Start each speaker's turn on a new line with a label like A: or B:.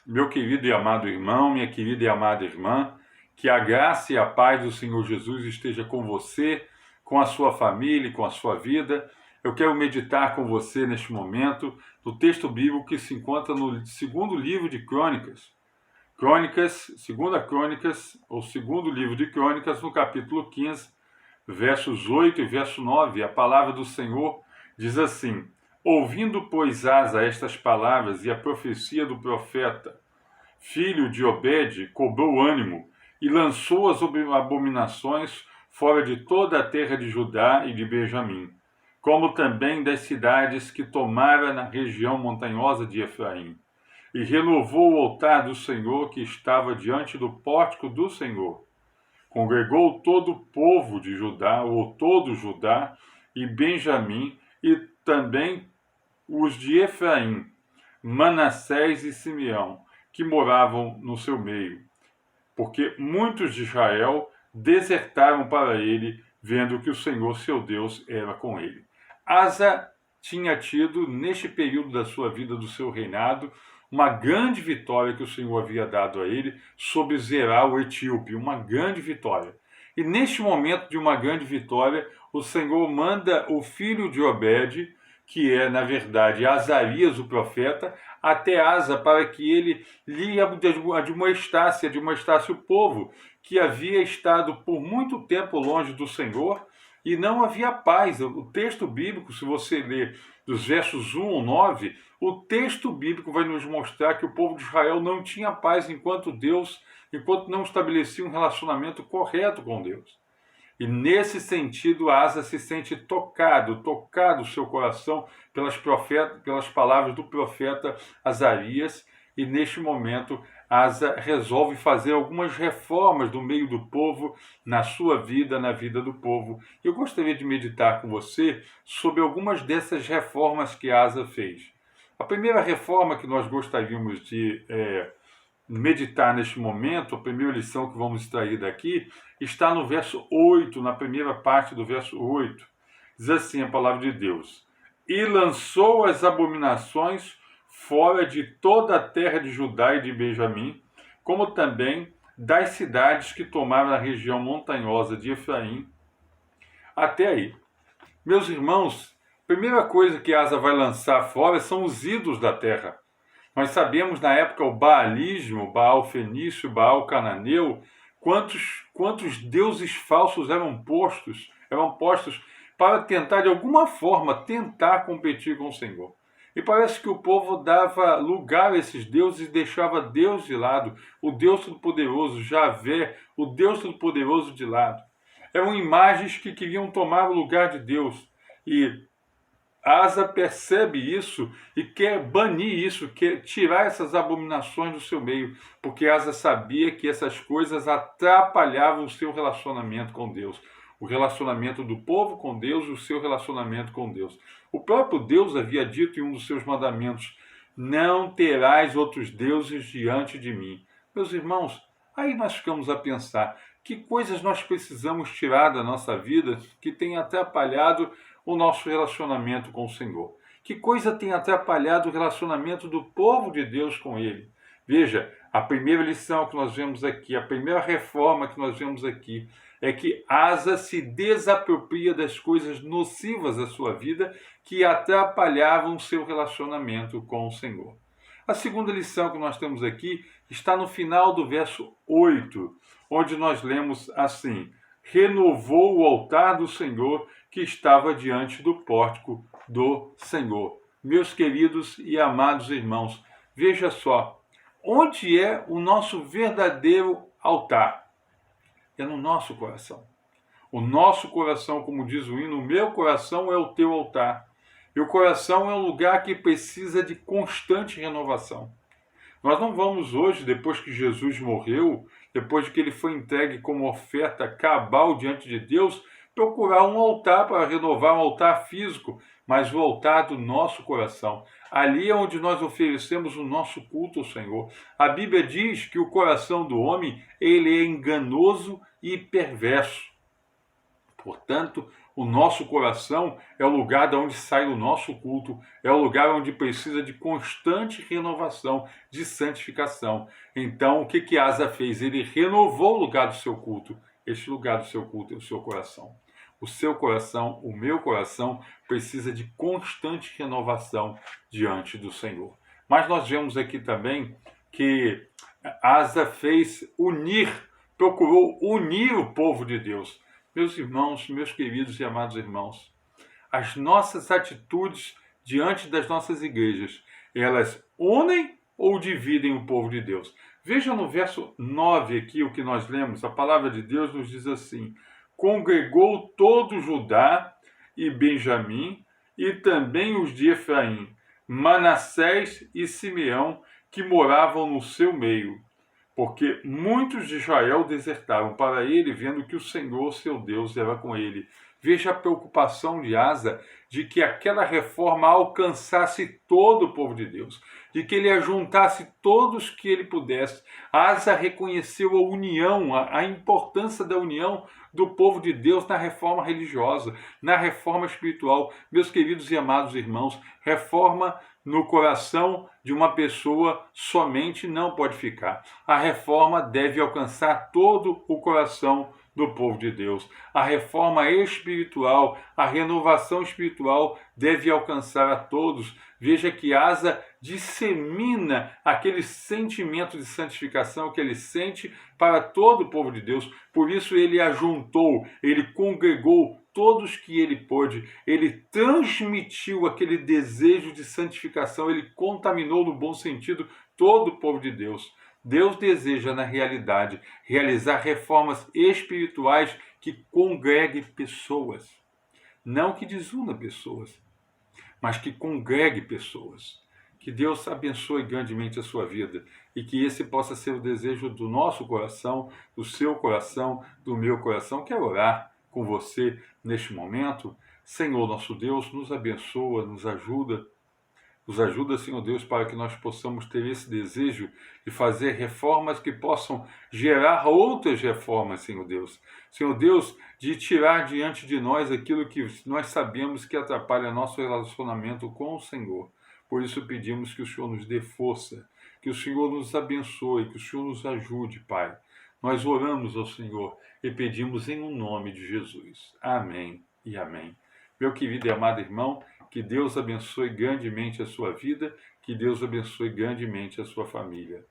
A: Meu querido e amado irmão, minha querida e amada irmã, que a graça e a paz do Senhor Jesus esteja com você, com a sua família e com a sua vida. Eu quero meditar com você neste momento no texto bíblico que se encontra no segundo livro de Crônicas. Segunda Crônicas, ou segundo livro de Crônicas, no capítulo 15, versos 8 e verso 9. A palavra do Senhor diz assim: Ouvindo, pois, Asa estas palavras e a profecia do profeta, filho de Obed, cobrou ânimo e lançou as abominações fora de toda a terra de Judá e de Benjamim, como também das cidades que tomara na região montanhosa de Efraim. E renovou o altar do Senhor que estava diante do pórtico do Senhor. Congregou todo o povo de Judá, ou todo Judá e Benjamim, e também os de Efraim, Manassés e Simeão, que moravam no seu meio, porque muitos de Israel desertaram para ele, vendo que o Senhor seu Deus era com ele. Asa tinha tido, neste período da sua vida, do seu reinado, uma grande vitória que o Senhor havia dado a ele sobre Zerá, o etíope, uma grande vitória. E neste momento de uma grande vitória, o Senhor manda o filho de Obed, que é, na verdade, Azarias, o profeta, até Asa, para que ele lhe admoestasse o povo, que havia estado por muito tempo longe do Senhor e não havia paz. O texto bíblico, se você ler dos versos 1 ao 9, o texto bíblico vai nos mostrar que o povo de Israel não tinha paz enquanto não estabelecia um relacionamento correto com Deus. E nesse sentido, Asa se sente tocado o seu coração pelas palavras do profeta Azarias, e neste momento Asa resolve fazer algumas reformas do meio do povo, na sua vida, na vida do povo. Eu gostaria de meditar com você sobre algumas dessas reformas que Asa fez. A primeira reforma que nós gostaríamos de meditar neste momento, a primeira lição que vamos extrair daqui, está no verso 8, na primeira parte do verso 8. Diz assim a palavra de Deus: E lançou as abominações fora de toda a terra de Judá e de Benjamim, como também das cidades que tomaram a região montanhosa de Efraim. Até aí. Meus irmãos, a primeira coisa que Asa vai lançar fora são os ídolos da terra. Nós sabemos na época o baalismo, o Baal fenício, o Baal cananeu, quantos deuses falsos eram postos para tentar de alguma forma competir com o Senhor. E parece que o povo dava lugar a esses deuses e deixava Deus de lado, o Deus Todo-Poderoso, Javé, o Deus Todo-Poderoso de lado. Eram imagens que queriam tomar o lugar de Deus. E Asa percebe isso e quer banir isso, quer tirar essas abominações do seu meio, porque Asa sabia que essas coisas atrapalhavam o seu relacionamento com Deus, o relacionamento do povo com Deus e o seu relacionamento com Deus. O próprio Deus havia dito em um dos seus mandamentos: não terás outros deuses diante de mim. Meus irmãos, aí nós ficamos a pensar, que coisas nós precisamos tirar da nossa vida que tem atrapalhado o nosso relacionamento com o Senhor? Que coisa tem atrapalhado o relacionamento do povo de Deus com Ele? Veja, a primeira lição que nós vemos aqui, a primeira reforma que nós vemos aqui, é que Asa se desapropria das coisas nocivas da sua vida que atrapalhavam o seu relacionamento com o Senhor. A segunda lição que nós temos aqui está no final do verso 8, onde nós lemos assim: renovou o altar do Senhor que estava diante do pórtico do Senhor. Meus queridos e amados irmãos, veja só, onde é o nosso verdadeiro altar? É no nosso coração. O nosso coração, como diz o hino, o meu coração é o teu altar. E o coração é um lugar que precisa de constante renovação. Nós não vamos hoje, depois que Jesus morreu, depois que ele foi entregue como oferta cabal diante de Deus, procurar um altar para renovar, um altar físico, mas o altar do nosso coração. Ali é onde nós oferecemos o nosso culto ao Senhor. A Bíblia diz que o coração do homem ele é enganoso e perverso. Portanto, O nosso coração é o lugar de onde sai o nosso culto, é o lugar onde precisa de constante renovação, de santificação. Então, o que Asa fez? Ele renovou o lugar do seu culto. Este lugar do seu culto é o seu coração. O seu coração, o meu coração, precisa de constante renovação diante do Senhor. Mas nós vemos aqui também que Asa procurou unir o povo de Deus. Meus irmãos, meus queridos e amados irmãos, as nossas atitudes diante das nossas igrejas, elas unem ou dividem o povo de Deus? Veja no verso 9 aqui o que nós lemos. A palavra de Deus nos diz assim: congregou todo Judá e Benjamim, e também os de Efraim, Manassés e Simeão, que moravam no seu meio, porque muitos de Israel desertaram para ele, vendo que o Senhor, seu Deus, era com ele. Veja a preocupação de Asa de que aquela reforma alcançasse todo o povo de Deus, de que ele ajuntasse todos que ele pudesse. Asa reconheceu a união, a importância da união do povo de Deus na reforma religiosa, na reforma espiritual. Meus queridos e amados irmãos, reforma no coração de uma pessoa somente não pode ficar. A reforma deve alcançar todo o coração do povo de Deus. A reforma espiritual, a renovação espiritual deve alcançar a todos. Veja que Asa dissemina aquele sentimento de santificação que ele sente para todo o povo de Deus. Por isso ele ajuntou, ele congregou todos que ele pôde, ele transmitiu aquele desejo de santificação, ele contaminou no bom sentido todo o povo de Deus. Deus deseja, na realidade, realizar reformas espirituais que congreguem pessoas. Não que desuna pessoas, mas que congregue pessoas. Que Deus abençoe grandemente a sua vida e que esse possa ser o desejo do nosso coração, do seu coração, do meu coração. Quero orar com você neste momento. Senhor nosso Deus, nos abençoa, nos ajuda, Senhor Deus, para que nós possamos ter esse desejo de fazer reformas que possam gerar outras reformas, Senhor Deus. Senhor Deus, de tirar diante de nós aquilo que nós sabemos que atrapalha nosso relacionamento com o Senhor. Por isso pedimos que o Senhor nos dê força, que o Senhor nos abençoe, que o Senhor nos ajude, Pai. Nós oramos ao Senhor e pedimos em nome de Jesus. Amém e amém. Meu querido e amado irmão, que Deus abençoe grandemente a sua vida, que Deus abençoe grandemente a sua família.